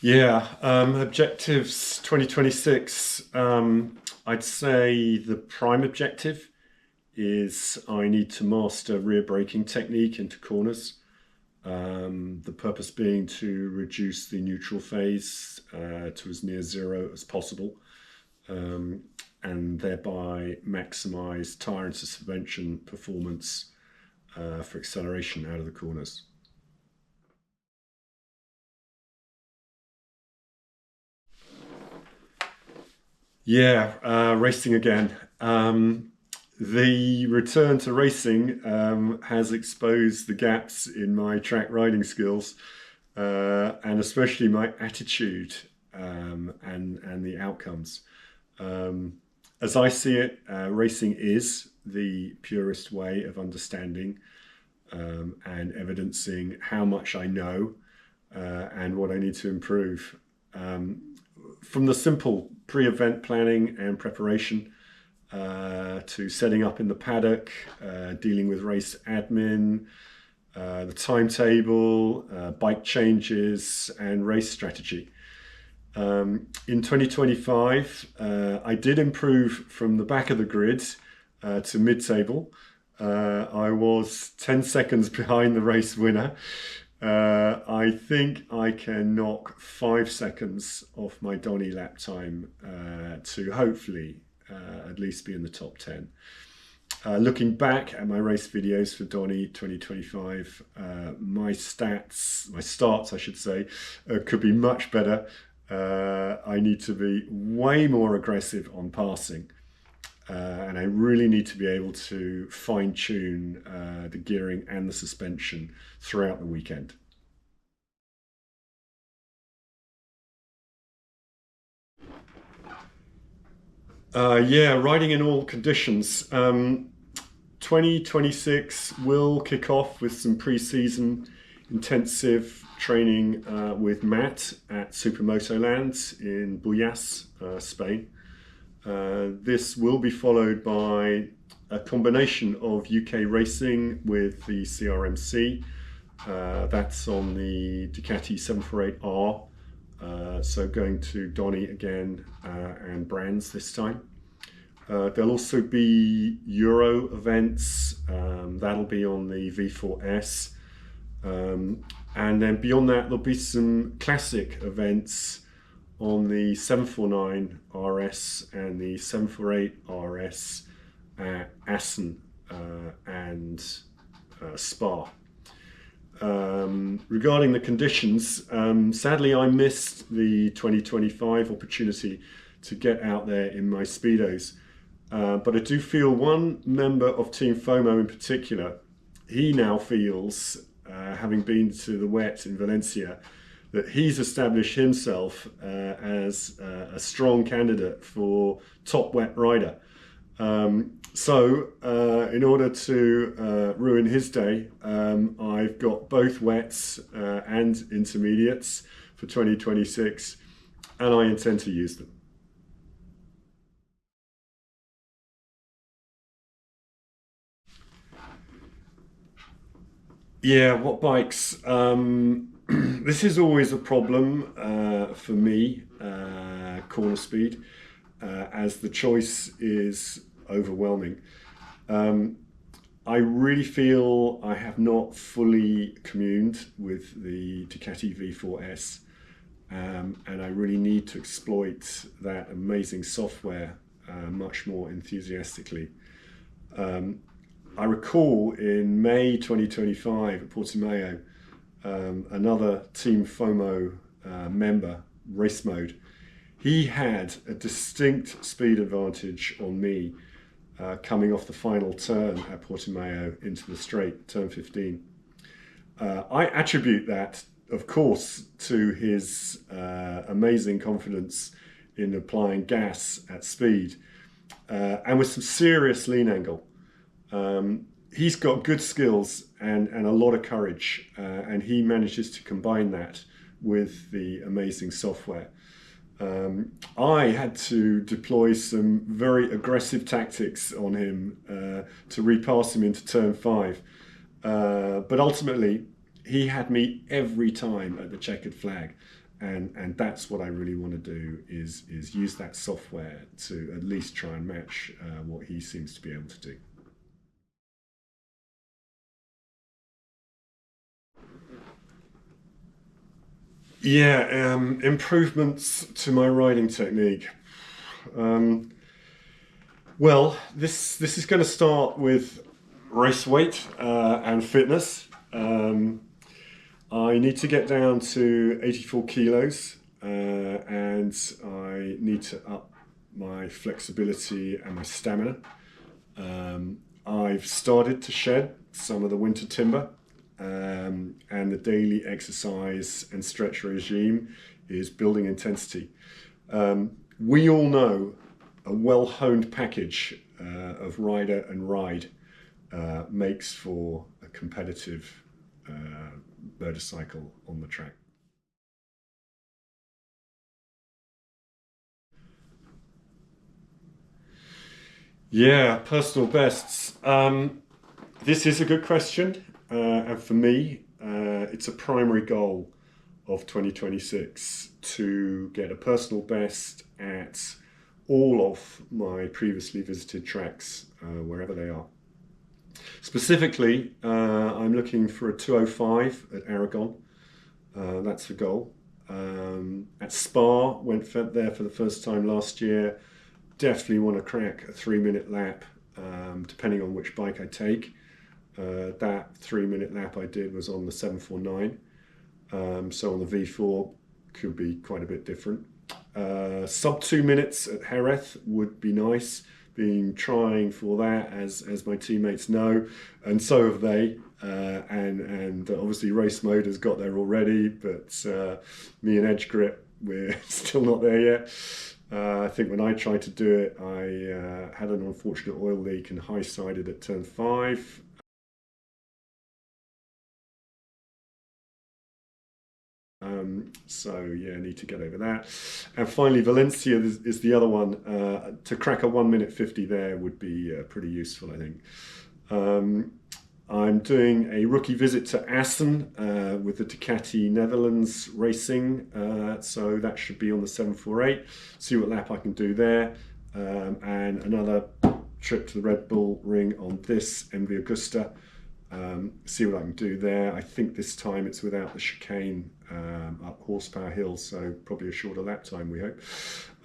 Objectives 2026. I'd say the prime objective is I need to master rear braking technique into corners. The purpose being to reduce the neutral phase to as near zero as possible, and thereby maximize tyre and suspension performance for acceleration out of the corners. Racing again. The return to racing has exposed the gaps in my track riding skills, and especially my attitude and the outcomes. As I see it, racing is the purest way of understanding and evidencing how much I know and what I need to improve. From the simple pre-event planning and preparation to setting up in the paddock, dealing with race admin, the timetable, bike changes, and race strategy. In 2025, I did improve from the back of the grid to mid-table. I was 10 seconds behind the race winner. I think I can knock 5 seconds off my Donny lap time to hopefully at least be in the top 10. Looking back at my race videos for Donny 2025, my starts I should say, could be much better. I need to be way more aggressive on passing. And I really need to be able to fine-tune the gearing and the suspension throughout the weekend. Riding in all conditions. 2026 will kick off with some pre-season intensive training with Matt at Supermoto Land in Buyas, Spain. This will be followed by a combination of UK racing with the CRMC. That's on the Ducati 748R. So going to Donny again and Brands this time. There'll also be Euro events. That'll be on the V4S. And then beyond that, there'll be some classic events on the 749 RS and the 748 RS at Assen and Spa. Regarding the conditions, sadly I missed the 2025 opportunity to get out there in my Speedos, but I do feel one member of Team FOMO in particular, he now feels, having been to the wet in Valencia, that he's established himself as a strong candidate for top wet rider. So in order to ruin his day, I've got both wets and intermediates for 2026, and I intend to use them. What bikes? This is always a problem for me, CornerSpeed, as the choice is overwhelming. I really feel I have not fully communed with the Ducati V4S, and I really need to exploit that amazing software much more enthusiastically. I recall in May 2025 at Portimao, another Team FOMO member, Race Mode, he had a distinct speed advantage on me coming off the final turn at Portimao into the straight, turn 15. I attribute that, of course, to his amazing confidence in applying gas at speed and with some serious lean angle. He's got good skills and a lot of courage, and he manages to combine that with the amazing software. I had to deploy some very aggressive tactics on him to repass him into turn 5. But ultimately, he had me every time at the checkered flag. and that's what I really want to do is use that software to at least try and match what he seems to be able to do. Yeah, improvements to my riding technique. Um, well, this is going to start with race weight and fitness. I need to get down to 84 kilos, and I need to up my flexibility and my stamina. I've started to shed some of the winter timber, and the daily exercise and stretch regime is building intensity. We all know a well-honed package of rider and ride makes for a competitive motorcycle on the track. Yeah, personal bests. This is a good question, and for me, it's a primary goal of 2026 to get a personal best at all of my previously visited tracks, wherever they are. Specifically, I'm looking for a 205 at Aragon. That's the goal. At Spa, went there for the first time last year. Definitely want to crack a 3-minute lap, depending on which bike I take. That 3-minute lap I did was on the 749. So on the V4 could be quite a bit different. Sub 2 minutes at Jerez would be nice. Been trying for that, as my teammates know, and so have they. And obviously Race Mode has got there already, but me and Edge Grip, we're still not there yet. I think when I tried to do it, I had an unfortunate oil leak and high-sided at turn 5. So yeah, I need to get over that. And finally, Valencia is the other one. To crack a 1 minute 50 there would be pretty useful, I think. I'm doing a rookie visit to Assen with the Ducati Netherlands Racing, so that should be on the 748. See what lap I can do there, and another trip to the Red Bull Ring on this MV Augusta. See what I can do there. I think this time it's without the chicane up Horsepower Hill, so probably a shorter lap time, we hope.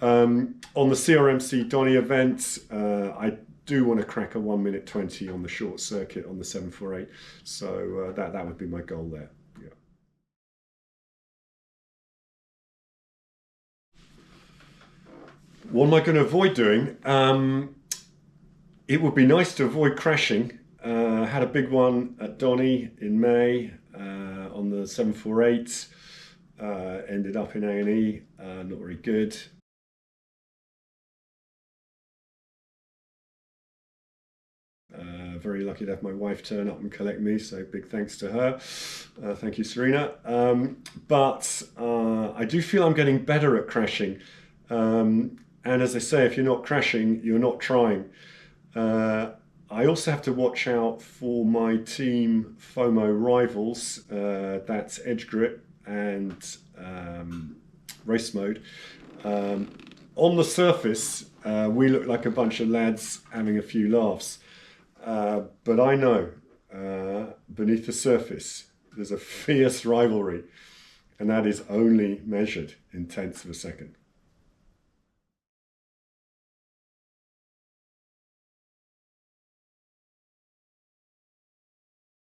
On the CRMC Donny event, I do want to crack a 1 minute 20 on the short circuit on the 748, so that would be my goal there. Yeah. What am I going to avoid doing? It would be nice to avoid crashing. Had a big one at Donny in May on the 748. Ended up in A&E, not very good. Very lucky to have my wife turn up and collect me, so big thanks to her. Thank you, Serena. But I do feel I'm getting better at crashing. And as I say, if you're not crashing, you're not trying. I also have to watch out for my team FOMO rivals. That's Edge Grip and Race Mode. On the surface, we look like a bunch of lads having a few laughs. But I know beneath the surface there's a fierce rivalry, and that is only measured in tenths of a second.